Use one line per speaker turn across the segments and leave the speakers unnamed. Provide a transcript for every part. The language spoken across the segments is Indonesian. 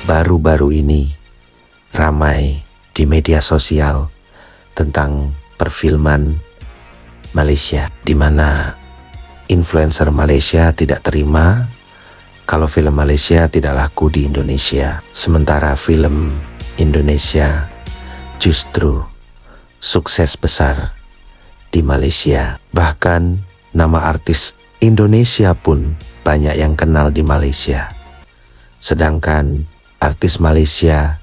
baru-baru ini ramai di media sosial tentang perfilman Malaysia, di mana influencer Malaysia tidak terima kalau film Malaysia tidak laku di Indonesia, sementara film Indonesia justru sukses besar di Malaysia. Bahkan nama artis Indonesia pun banyak yang kenal di Malaysia, sedangkan artis Malaysia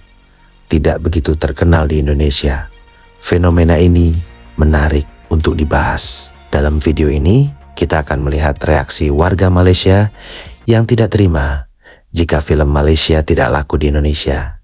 tidak begitu terkenal di Indonesia. Fenomena ini menarik untuk dibahas. Dalam video ini, kita akan melihat reaksi warga Malaysia yang tidak terima jika film Malaysia tidak laku di Indonesia.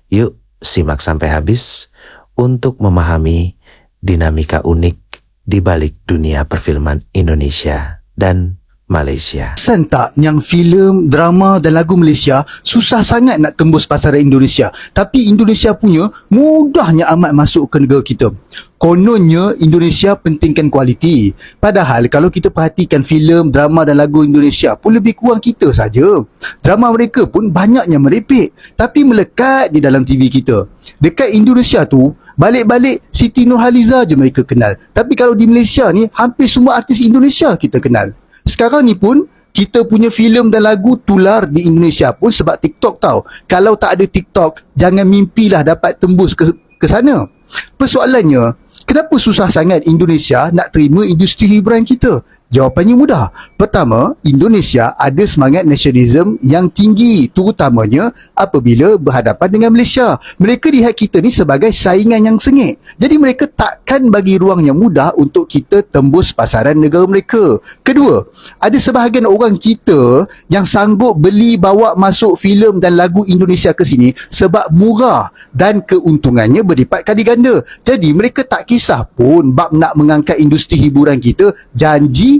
Yuk, simak sampai habis untuk memahami dinamika unik di balik dunia perfilman Indonesia dan Malaysia.
Perasan tak yang filem, drama dan lagu Malaysia susah sangat nak tembus pasaran Indonesia, tapi Indonesia punya mudahnya amat masuk ke negara kita. Kononnya Indonesia pentingkan kualiti, padahal kalau kita perhatikan filem, drama dan lagu Indonesia pun lebih kurang kita saja. Drama mereka pun banyaknya merepek, tapi melekat di dalam TV kita. Dekat Indonesia tu, balik-balik Siti Nurhaliza je mereka kenal, tapi kalau di Malaysia ni hampir semua artis Indonesia kita kenal. Sekarang ni pun kita punya filem dan lagu tular di Indonesia pun sebab TikTok tau. Kalau tak ada TikTok, jangan mimpilah dapat tembus ke sana. Persoalannya, kenapa susah sangat Indonesia nak terima industri hiburan kita? Jawapannya mudah. Pertama, Indonesia ada semangat nasionalisme yang tinggi, terutamanya apabila berhadapan dengan Malaysia. Mereka lihat kita ni sebagai saingan yang sengit. Jadi mereka takkan bagi ruang yang mudah untuk kita tembus pasaran negara mereka. Kedua, ada sebahagian orang kita yang sanggup beli bawa masuk filem dan lagu Indonesia ke sini sebab murah dan keuntungannya berlipat kali ganda. Jadi mereka tak kisah pun bab nak mengangkat industri hiburan kita, janji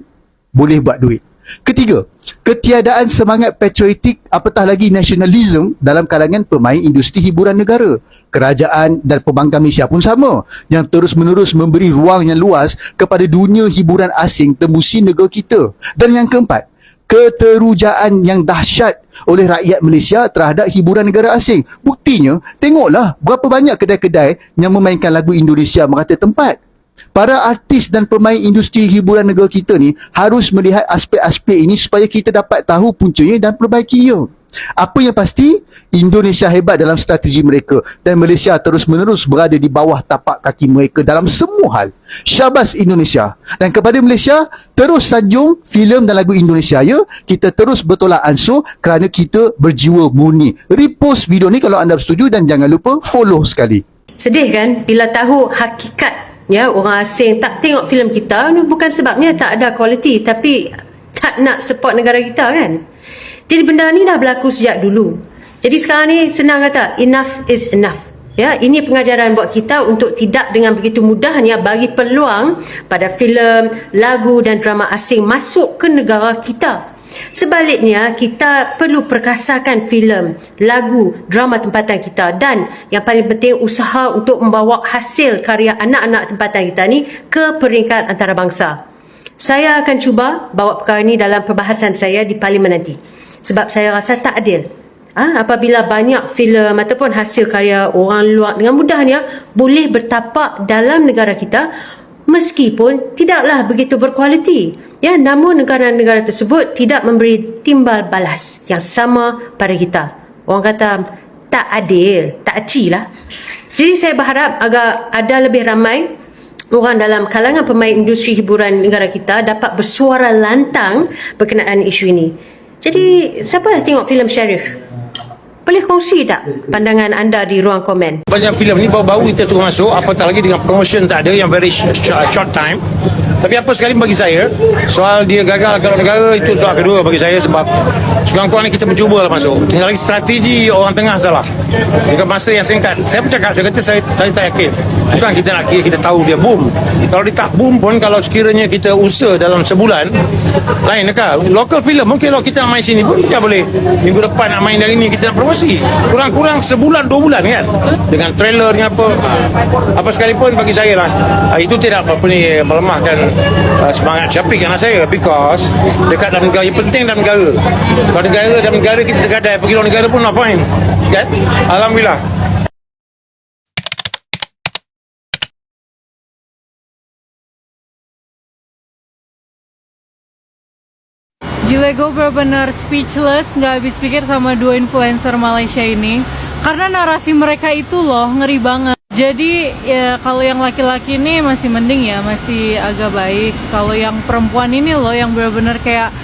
boleh buat duit. Ketiga, ketiadaan semangat patriotik apatah lagi nasionalisme dalam kalangan pemain industri hiburan negara. Kerajaan dan pembangkang Malaysia pun sama, yang terus-menerus memberi ruang yang luas kepada dunia hiburan asing tembusi negara kita. Dan yang keempat, keterujaan yang dahsyat oleh rakyat Malaysia terhadap hiburan negara asing. Buktinya, tengoklah berapa banyak kedai-kedai yang memainkan lagu Indonesia merata tempat. Para artis dan pemain industri hiburan negara kita ni harus melihat aspek-aspek ini supaya kita dapat tahu puncanya dan perbaikinya. Apa yang pasti, Indonesia hebat dalam strategi mereka dan Malaysia terus-menerus berada di bawah tapak kaki mereka dalam semua hal. Syabas Indonesia. Dan kepada Malaysia, terus sanjung filem dan lagu Indonesia ya. Kita terus bertolak ansur kerana kita berjiwa murni. Repost video ni kalau anda bersetuju dan jangan lupa follow sekali.
Sedih kan bila tahu hakikat ya, orang asing tak tengok filem kita ni bukan sebabnya tak ada kualiti, tapi tak nak support negara kita kan. Jadi benda ni dah berlaku sejak dulu. Jadi sekarang ni senang kata enough is enough. Ya, ini pengajaran buat kita untuk tidak dengan begitu mudahnya bagi peluang pada filem, lagu dan drama asing masuk ke negara kita. Sebaliknya, kita perlu perkasakan filem, lagu, drama tempatan kita dan yang paling penting usaha untuk membawa hasil karya anak-anak tempatan kita ni ke peringkat antarabangsa. Saya akan cuba bawa perkara ini dalam perbahasan saya di Parlimen nanti. Sebab saya rasa tak adil apabila banyak filem ataupun hasil karya orang luar dengan mudahnya boleh bertapak dalam negara kita meskipun tidaklah begitu berkualiti. Ya, namun negara-negara tersebut tidak memberi timbal balas yang sama pada kita. Orang kata tak adil, tak aci lah. Jadi saya berharap agar ada lebih ramai orang dalam kalangan pemain industri hiburan negara kita dapat bersuara lantang berkenaan isu ini. Jadi siapa dah tengok filem Sharif? Boleh kongsi tak pandangan anda di ruang komen?
Banyak filem ni baru-baru kita turun masuk, apatah lagi dengan promotion tak ada yang very short time. Tapi apa sekali bagi saya, soal dia gagal kalau negara itu soal kedua bagi saya sebab sekurang-kurangnya kita mencuba lah masuk. Tinggal lagi strategi orang tengah salah. Dengan masa yang singkat. Saya bercakap, saya kata saya tak yakin. Bukan kita nak kira kita tahu dia boom. Kalau dia tak boom pun, kalau sekiranya kita usaha dalam sebulan, lain dekat. Local film mungkin kalau kita nak main sini pun kita boleh. Minggu depan nak main dari ni kita nak promosi. Kurang-kurang sebulan, 2 bulan kan. Dengan trailer dengan apa. Apa sekalipun bagi saya lah. Itu tidak apa ni melemahkan semangat shopping anak saya, because dekat dalam negara yang penting dalam negara. Kalau dalam negara kita tergadai, pergi luar negara pun no point, kan? Alhamdulillah.
Gila, gue bener-bener speechless, gak habis pikir sama dua influencer Malaysia ini. Karena narasi mereka itu loh, ngeri banget. Jadi ya kalau yang laki-laki ini masih mending ya, masih agak baik. Kalau yang perempuan ini loh yang bener-bener kayak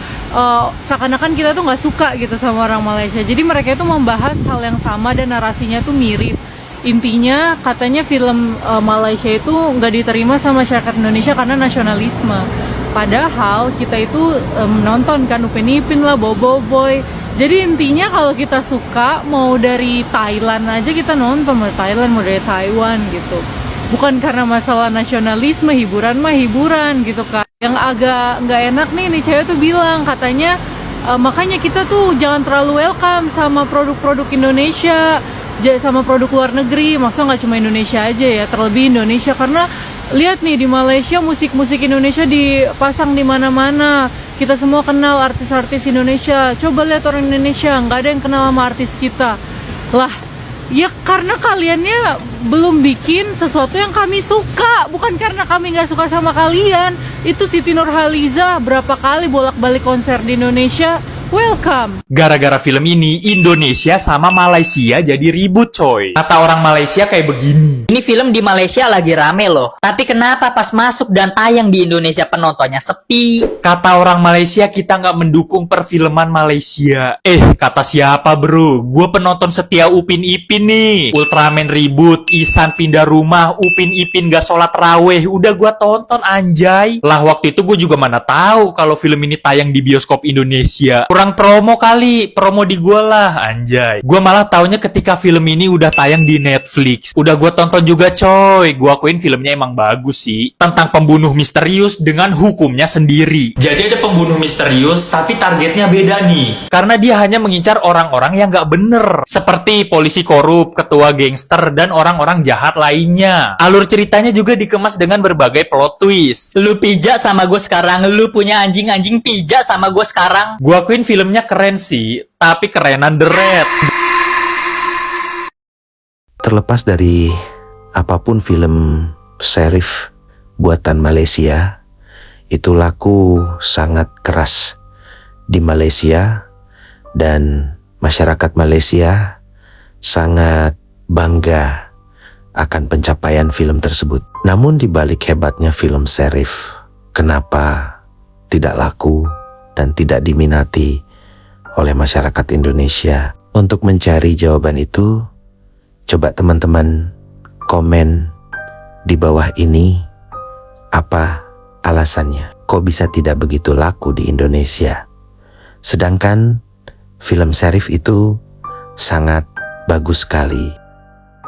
seakan-akan kita tuh gak suka gitu sama orang Malaysia. Jadi mereka itu membahas hal yang sama dan narasinya tuh mirip. Intinya katanya film Malaysia itu gak diterima sama masyarakat Indonesia karena nasionalisme. Padahal kita itu menonton kan Upin Ipin lah, Boboiboy. Jadi intinya kalau kita suka, mau dari Thailand aja kita nonton, mau dari Thailand, mau dari Taiwan gitu. Bukan karena masalah nasionalisme, hiburan mah hiburan gitu kan. Yang agak nggak enak nih cewek tuh bilang katanya makanya kita tuh jangan terlalu welcome sama produk-produk Indonesia, sama produk luar negeri. Maksudnya nggak cuma Indonesia aja ya, terlebih Indonesia, karena lihat nih di Malaysia musik-musik Indonesia dipasang di mana-mana. Kita semua kenal artis-artis Indonesia. Coba lihat orang Indonesia, nggak ada yang kenal sama artis kita. Lah, ya karena kaliannya belum bikin sesuatu yang kami suka, bukan karena kami nggak suka sama kalian. Itu Siti Nurhaliza berapa kali bolak-balik konser di Indonesia. Welcome.
Gara-gara film ini, Indonesia sama Malaysia jadi ribut coy. Kata orang Malaysia kayak begini.
Ini film di Malaysia lagi rame loh. Tapi kenapa pas masuk dan tayang di Indonesia penontonnya sepi?
Kata orang Malaysia kita nggak mendukung perfilman Malaysia. Kata siapa bro? Gue penonton setia Upin Ipin nih. Ultraman ribut, Ihsan pindah rumah, Upin Ipin gak sholat raweh. Udah gue tonton anjay. Lah waktu itu gue juga mana tahu kalau film ini tayang di bioskop Indonesia. Kurang promo kali, promo di gue lah anjay. Gue malah taunya ketika film ini udah tayang di Netflix. Udah gue tonton juga coy. Gue akuin filmnya emang bagus sih. Tentang pembunuh misterius dengan hukumnya sendiri. Jadi ada pembunuh misterius tapi targetnya beda nih. Karena dia hanya mengincar orang-orang yang gak bener. Seperti polisi korup, ketua gangster, dan orang-orang jahat lainnya. Alur ceritanya juga dikemas dengan berbagai plot twist.
Lu pijak sama gue sekarang, lu punya anjing-anjing pijak sama gue sekarang.
Gue akuin filmnya keren sih, tapi kerenan The Red.
Terlepas dari apapun film Sherif buatan Malaysia, itu laku sangat keras di Malaysia dan masyarakat Malaysia sangat bangga akan pencapaian film tersebut. Namun di balik hebatnya film Sherif, kenapa tidak laku dan tidak diminati oleh masyarakat Indonesia? Untuk mencari jawaban itu, coba teman-teman komen di bawah ini apa alasannya. Kok bisa tidak begitu laku di Indonesia? Sedangkan film Sherif itu sangat bagus sekali